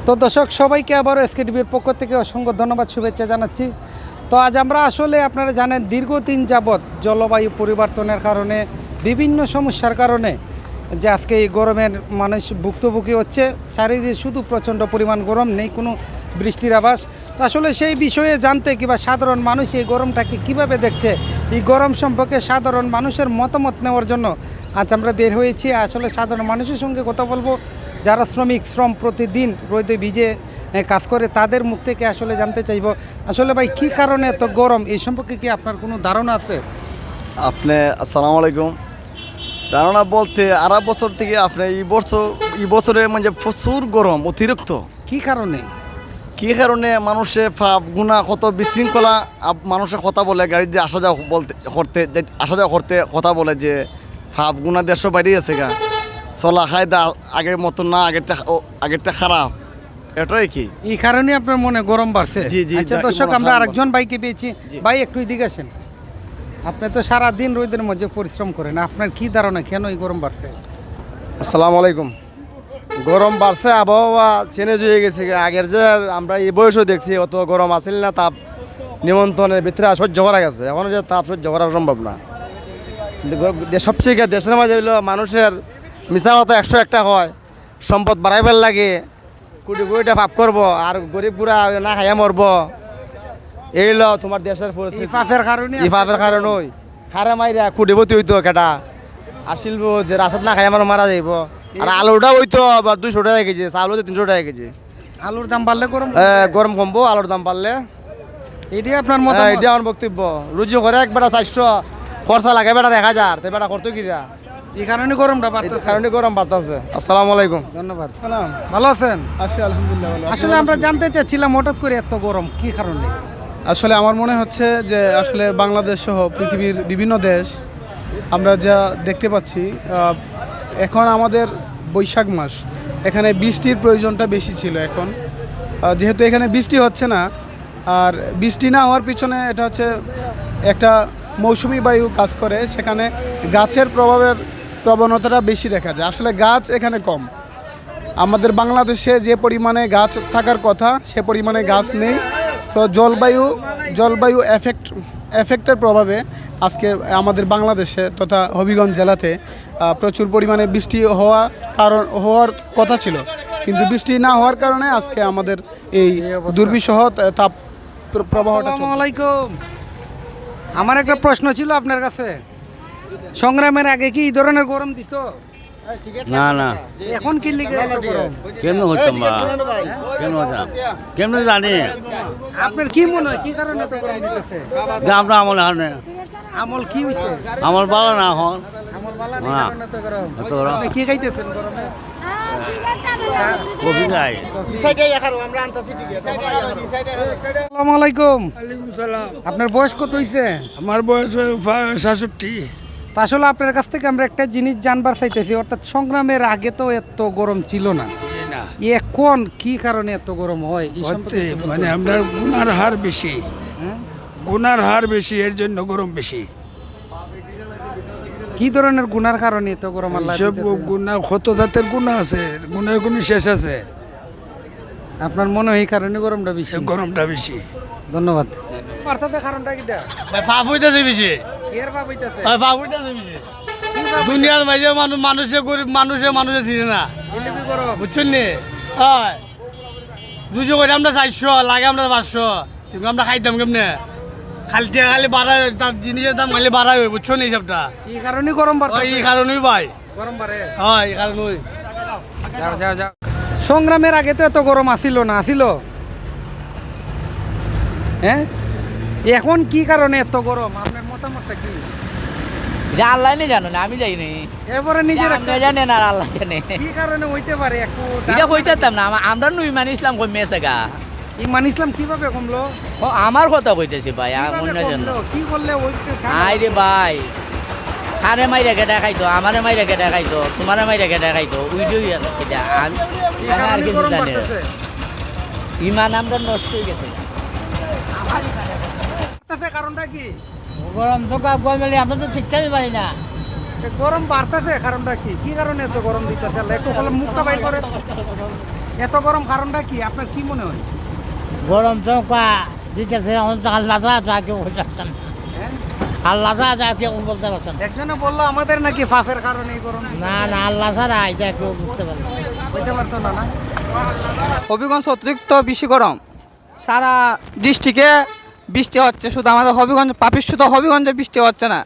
তো দর্শক সবাইকে আবারও এসকেটিভির পক্ষ থেকে অসংখ্য ধন্যবাদ শুভেচ্ছা জানাচ্ছি। তো আজ আমরা আসলে আপনারা জানেন দীর্ঘদিন যাবৎ জলবায়ু পরিবর্তনের কারণে বিভিন্ন সমস্যার কারণে যে আজকে এই গরমের মানুষ ভুক্তভোগী হচ্ছে। চারিদিকে শুধু প্রচণ্ড পরিমাণ গরম, নেই কোনো বৃষ্টির আভাস। তো আসলে সেই বিষয়ে জানতে কিংবা সাধারণ মানুষ এই গরমটাকে কিভাবে দেখছে, এই গরম সম্পর্কে সাধারণ মানুষের মতামত নেওয়ার জন্য আজ আমরা বের হয়েছি। আসলে সাধারণ মানুষের সঙ্গে কথা বলবো, যারা শ্রম প্রতিদিন রোদে ভিজে কাজ করে, তাদের মুখ থেকে আসলে জানতে চাইব আসলে ভাই কী কারণে এত গরম, এই সম্পর্কে কি আপনার কোনো ধারণা আছে? আপনি আসসালামু আলাইকুম। ধারণা বলতে আড়াই বছর থেকে আপনি এই বছরে মানে প্রচুর গরম, অতিরিক্ত। কী কারণে? কী কারণে মানুষে পাপ গুণা কত বিশৃঙ্খলা, মানুষের কথা বলে গাড়ি দিয়ে আসা যাওয়া করতে কথা বলে যে পাপ গুণা দেড়শো বাইরে আছে গা, চলা খায় দা আগের মতো না, আগেরটা খারাপ, এটাই কি এই কারণে আপনার মনে গরম বাড়ছে? জি জি। আচ্ছা দর্শক, আমরা আরেকজন ভাইকে পেয়েছি। ভাই একটু এদিকে আসেন। আপনি তো সারাদিন রোদের মধ্যে পরিশ্রম করেন, আপনার কি ধারণা কেন এই গরম বাড়ছে? আসসালামু আলাইকুম। গরম বাড়ছে, আবহাওয়া চেঞ্জ হয়ে গেছে। আগের যে আমরা এই বয়সও দেখছি অত গরম আসিল না, তাপ নিমন্ত্রণের ভিতরে সহ্য করা গেছে, এখন যে তাপ সহ্য করা সম্ভব না। সবচেয়ে দেশের মাঝে হইলো মানুষের মিশা কথা 101টা হয়, সম্পদ বাড়াইবার লাগে, কোটি কোটিটা পাপ করবো, আর গরিব বুড়া না খাইয়া মরব। এই হলো তোমার দেশের পরিস্থিতি। এই পাপের কারণই হারে মাইরা কুটিপতি হইতো কেটা, আর শিল্প যে রাস্তাত না খাই আমার মারা যাইব। আর আলুটা হইতো আবার 200 টাকা কেজি, চাউল হইতো 300 টাকা কেজি। আলুর দাম বাড়লে গরম কমবো, আলুর দাম বাড়লে। এটাই আপনার মতামত? এটাই আমার বক্তব্য। রুজি করে এক বেটা 400, খরচা লাগে বেটা 1000, তো বেটা করতো কি যা, এই কারণে গরমটা বাড়তেছে। এই কারণে গরম বাড়তেছে। আসসালামু আলাইকুম। ধন্যবাদ। ভালো আছেন? আছি আলহামদুলিল্লাহ ভালো। আসলে আমরা জানতে চাচ্ছিলাম হঠাৎ করে এত গরম কি কারণে? আসলে আমার মনে হচ্ছে যে আসলে বাংলাদেশ সহ পৃথিবীর বিভিন্ন দেশ আমরা যা দেখতে পাচ্ছি, এখন আমাদের বৈশাখ মাস, এখানে বৃষ্টির প্রয়োজনটা বেশি ছিল। এখন যেহেতু এখানে বৃষ্টি হচ্ছে না, আর বৃষ্টি না হওয়ার পিছনে এটা হচ্ছে একটা মৌসুমি বায়ু কাজ করে, সেখানে গাছের প্রবণতাটা বেশি দেখা যায়। আসলে গাছ এখানে কম। আমাদের বাংলাদেশে যে পরিমাণে গাছ থাকার কথা সে পরিমাণে গাছ নেই। তো জলবায়ু এফেক্টের প্রভাবে আজকে আমাদের বাংলাদেশে তথা হবিগঞ্জ জেলাতে প্রচুর পরিমাণে বৃষ্টি হওয়ার কথা ছিল, কিন্তু বৃষ্টি না হওয়ার কারণে আজকে আমাদের এই দুর্বিষহ তাপ প্রবাহটা। আসসালামু আলাইকুম। আমার একটা প্রশ্ন ছিল আপনার কাছে, সংগ্রামের আগে কি এই ধরনের গরম দিত? না না, এখন কি লিগে এত গরম? কেমন হতাম বা কেমন হতাম কেমন জানি। আপনার কি মনে হয় কি কারণে এত গরম দিতেছে? যে আমরা আমল হানে আমল কি হইছে? আমল বালা না এখন আমল বালা নেই হ্যাঁ। কারণে এত গরম। এত গরম। আপনি কি খাইতেছেন গরমে? কফি খাই। আসসালামু আলাইকুম। আপনার বয়স কত হইছে? আমার বয়স 67। তা আসলে আপনার কাছ থেকে আমরা একটা জিনিস জানবার চাইতেছি, অর্থাৎ সংগ্রামের আগে তো এত গরম ছিল না, এখন কি কারণে এত গরম হয় এই সম্পর্কে একটু বলতে মানে হবে। আপনার গুনার হার বেশি, গুনার হার বেশি, এর জন্য গরম বেশি। কি ধরনের গুনার কারণে এত গরম আল্লাহ সব দিতেছে? গুণা কত জাতের গুণা আছে, গুণের কোনো শেষ আছে। আপনার মনে হয় এই কারণে গরমটা বেশি? গরমটা বেশি। ধন্যবাদ। অর্থাৎ কারণটা কি দা? পাপ হইতেছে বেশি, এর ভাব হইতাছে? পাপ হইতেছে বেশি। দুনিয়ার মাঝে মানুষে গরিব মানুষে চিনে না, এটা কি গরম? বুঝছেন নি? হয় 200 করে আমরা 400 লাগে, আমরা 500, কিন্তু আমরা খাইতাম কেমনে? খালি বাড়ায়, তার জিনিসের দাম খালি বাড়ায়, বুঝছো নি হিসাবটা? এই কারণে গরম বাড়তাছে? এই কারণেই ভাই, গরম বাড়ে? হয় এই কারণেই। যাও। সংগ্রামের আগে তো এত গরম আসিল না, আসিল? হ্যাঁ, এখন কি কারণে এত গরম? আপনার মতামতটা কি? এটা আল্লাহ নে জানো না, আমি জানি না। এবারে নিজের আপনি জানেন আর আল্লাহ জানে। কি কারণে হইতে পারে একটু? এটা কইতাম না, আমরা নুইমান ইসলাম কমে আছে গা। ইমান ইসলাম কিভাবে কমলো? ও আমার কথা কইতেছি ভাই, কিভাবে অন্য জন কমলো? কি করলে আই রে ভাই, আরে মাইরা কে দেখাইতো, আমারে মাইরা কে দেখাইতো, তোমারে মাইরা কে দেখাইতো, উইজই এটা আমি আর কিছু জানি না। ইমান আমরা নষ্ট হয়ে গেছে। কারণটা কি? গরম তো গরমে আমরা তো ঠিকঠাকই পারি না। গরম বাড়তেছে কারণটা কি? কি কারণে এত গরম দিতেছে? একটু মুখটা বাইর করে। এত গরম কারণটা কি আপনার কি মনে হয়? গরম তো দিতেছে আল্লাহ যা কেউ বলতে পারতাম আল্লাহ যা কেউ বলতে পারতাম একজনে বললো আমাদের নাকি ফাফের কারণে এই গরম না আল্লাহ ছাড়া এটা কেউ বুঝতে পারে বুঝতে পারতো না। হবিগঞ্জ অতিরিক্ত বেশি গরম, সারা ডিস্ট্রিক্টে বৃষ্টি হচ্ছে, শুধু আমাদের হবিগঞ্জ পাপিষ্যুত হবিগঞ্জে বৃষ্টি হচ্ছে না।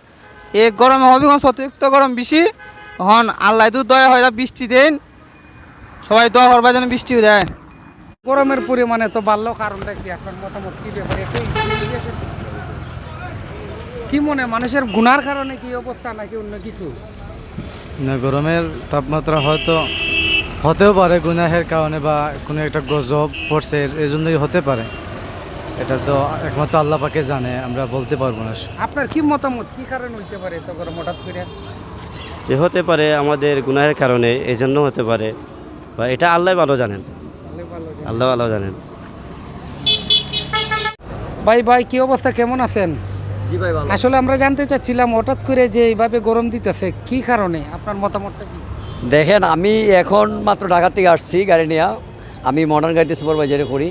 এই গরমে হবিগঞ্জ অতিরিক্ত গরম বেশি, হন আল্লাহ দু দয়া হয় বৃষ্টি দেন, সবাই দোয়া করবার যেন বৃষ্টি দেয়। গরমের পরিমাণে তো বাড়লো, কারণটা কি আপনার মতামত কি ব্যাপারে? কি মনে হয়, মানুষের গুনার কারণে কি অবস্থা নাকি অন্য কিছু? না, গরমের তাপমাত্রা হয়তো হতেও পারে গুনাহের কারণে বা কোনো একটা গজব পড়ছে এই জন্যই হতে পারে। এটা তো একমাত্র আল্লাহ পাকে জানে, আমরা বলতে পারবো না। আপনার কি মতামত, কি কারণ হইতে পারে তো গরম হঠাৎ করে? এ হতে পারে আমাদের গুনাহের কারণে, এই জন্য হতে পারে, বা এটা আল্লাহ ভালো জানেন, আল্লাহ ভালো জানেন। ভাই কি অবস্থা, কেমন আছেন? জি ভাই ভালো। আসলে আমরা জানতে চাচ্ছিলাম হঠাৎ করে যে এইভাবে গরম দিতেছে কি কারণে, আপনার মতামতটা কি? দেখেন, আমি এখন মাত্র ঢাকা থেকে আসছি গাড়ি নিয়ে, আমি মডার্ন গাড়িতে সুপারভাইজারে করি।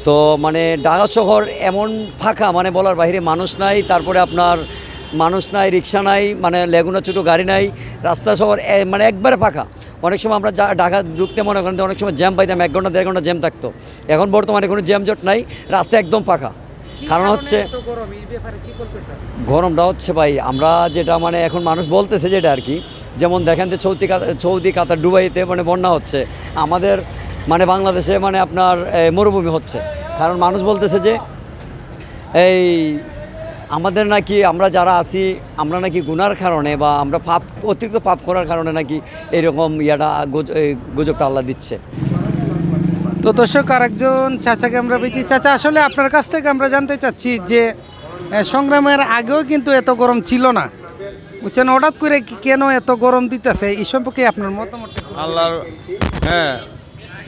তো মানে ঢাকা শহর এমন ফাঁকা, মানে বলার বাইরে মানুষ নাই, তারপরে আপনার মানুষ নাই, রিক্সা নাই, মানে লেগুনা ছোটো গাড়ি নাই, রাস্তা শহর মানে একবারে ফাঁকা। অনেক সময় আমরা ঢাকা ঢুকতে মনে করেন অনেক সময় জ্যাম পাইতাম, 1 ঘন্টা 1.5 ঘন্টা জ্যাম থাকতো। এখন বর্তমানে কোনো জ্যাম জট নাই, রাস্তা একদম ফাঁকা। কারণ হচ্ছে গরমটা হচ্ছে ভাই, আমরা যেটা মানে এখন মানুষ বলতেছে যেটা আর কি, যেমন দেখেন যে সৌদি কাতার দুবাইতে মানে বন্যা হচ্ছে, আমাদের মানে বাংলাদেশে মানে আপনার মরুভূমি হচ্ছে। কারণ মানুষ বলতেছে যে এই আমাদের নাকি আমরা যারা আছি আমরা নাকি গুনার কারণে বা আমরা অতিরিক্ত পাপ করার কারণে নাকি এরকম গুজবটা আল্লাহ দিচ্ছে। তো দর্শক, আরেকজন চাচাকে আমরা পেয়েছি। চাচা, আসলে আপনার কাছ থেকে আমরা জানতে চাচ্ছি যে সংগ্রামের আগেও কিন্তু এত গরম ছিল না, বুঝছেন, হঠাৎ করে কেন এত গরম দিতেছে, এই সম্পর্কে আপনার মতামত? আল্লাহর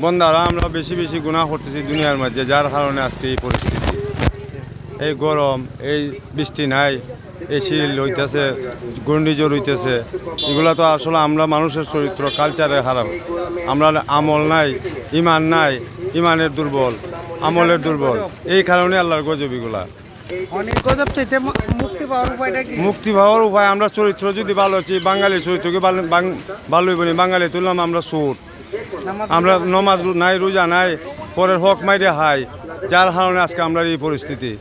বন্দারা আমরা বেশি বেশি গুনাহ করতেছি দুনিয়ার মধ্যে, যার কারণে আজকে এই পরিস্থিতি, এই গরম, এই বৃষ্টি নাই, এই শীল হইতেছে, ঘূর্ণিঝড় হইতেছে, এগুলো তো আসলে আমরা মানুষের চরিত্র কালচারে খারাপ। আমরা আমল নাই, ইমান নাই, ইমানের দুর্বল, আমলের দুর্বল, এই কারণে আল্লাহর গজব এগুলা। মুক্তি পাওয়ার উপায় আমরা চরিত্র যদি ভালো হচ্ছি, বাঙালি চরিত্রকে ভালোই বলি, বাঙালি তুললাম আমরা সুর, আমরা নমাজ নাই, রোজা নাই, পরের হক মাইরে হাই, যার কারণে আজকে আমরা এই পরিস্থিতি,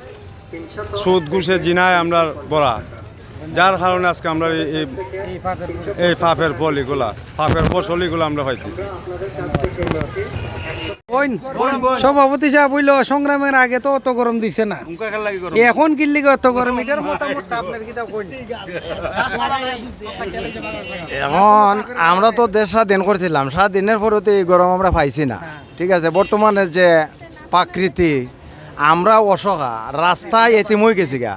সুদ ঘুষে জিনায় আমরা বড়া, যার কারণে আজকে আমরা এই পাপের ফলিগুলা, পাপের ফসলিগুলো আমরা হইতেছি। সভাপতি সাহেব বললো সংগ্রামের আগে তো অত গরম দিছে না, এখন কিনলি অত গরম, এটার মতামতটা আপনার কি? এখন আমরা তো দেশ স্বাধীন করছিলাম, স্বাধীনের পরেও তো এই গরম আমরা পাইছি না, ঠিক আছে। বর্তমানে যে প্রাকৃতি, আমরা অসহা, রাস্তায় এতিম হয়ে গেছি গা,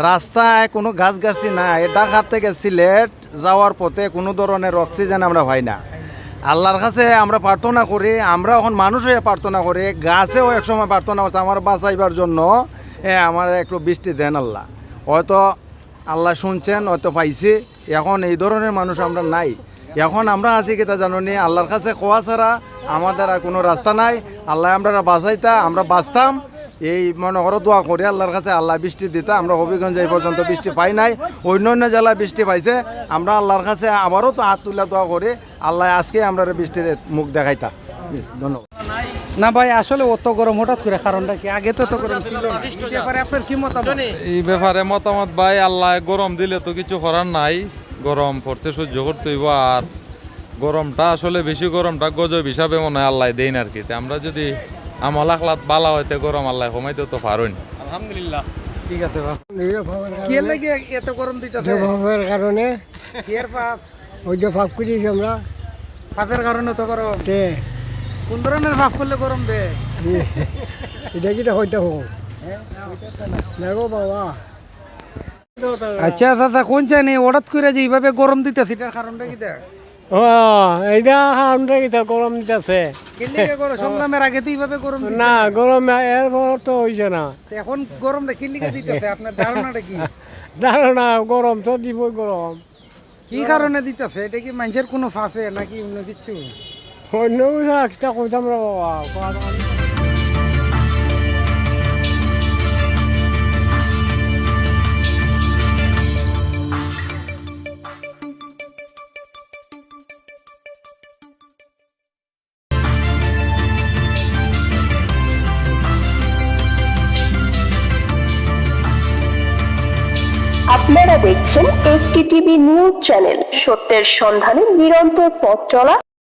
রাস্তায় কোনো গাছগাছি নাই। ঢাকা থেকে সিলেট যাওয়ার পথে কোনো ধরনের অক্সিজেন আমরা পাই না। আল্লাহর কাছে আমরা প্রার্থনা করি, আমরা এখন মানুষ হয়ে প্রার্থনা করি, গাছেও একসময় প্রার্থনা করছে আমার বাঁচাইবার জন্য, আমার একটু বৃষ্টি দেন আল্লাহ। হয়তো আল্লাহ শুনছেন, হয়তো পাইছি। এখন এই ধরনের মানুষ আমরা নাই। এখন আমরা আছি কিতা জানি, আল্লাহর কাছে খোয়া ছাড়া আমাদের আর কোনো রাস্তা নাই। আল্লাহ আমরা বাঁচাইতা, আমরা বাঁচতাম, এই মনে করো দোয়া করি আল্লাহর কাছে, আল্লাহ বৃষ্টি দিতা। আমরা হবিগঞ্জ এই পর্যন্ত বৃষ্টি পাই নাই, অন্য অন্য জেলায় বৃষ্টি পাইছে। আমরা আল্লাহর কাছে আবারও তো হাত তুলে দোয়া করি, আল্লাহ আজকে আমরা বৃষ্টির মুখ দেখাইতা। ধন্যবাদ। না ভাই, আসলে অত গরম হঠাৎ করে কারণটা কি? আগে তো গরম ছিল না, এই ব্যাপারে আপনার কি মতামত? এই ব্যাপারে মতামত ভাই, আল্লাহ গরম দিলে তো কিছু করার নাই, গরম পড়ছে সহ্য করতে হইব। আর গরমটা আসলে বেশি গরমটা গজব হিসাবে মনে হয় আল্লাহ দেন আর কি। আমরা যদি আমল আখলাত বালা হইতে গরম আল্লাহ কমাইতে তো পারুন। আলহামদুলিল্লাহ, ঠিক আছে। কি লাগে এত গরম দিতেছে? ভাবের কারণে কি এর পাপ? ওই যে ভাব করেছি আমরা, পাপের কারণে তো গরম। কোন ধরনের পাপ করলে গরম দে? এটা কি হইতে হোক না গো বাবা। আচ্ছা চাচা, কোন চাইনি হঠাৎ করে যে এইভাবে গরম দিতেছে, এটার কারণটা কি? এইটা আমরা কি গরম দিতেছে সংগ্রামের আগে তো এইভাবে গরম না, গরম এরপর তো হইছে না, এখন গরমটা কিল্লিকে দিতেছে, আপনার ধারণাটা কি? ধারণা গরম তো দিব, গরম কি কারণে দিতেছে? এটা কি মানুষের কোনো ফাঁসে নাকি অন্য কিছু? অন্য একটা কইতাম রে বাবা আপনারা দেখছেন SKTV নিউজ চ্যানেল, সত্যের সন্ধানে নিরন্তর পথ চলা।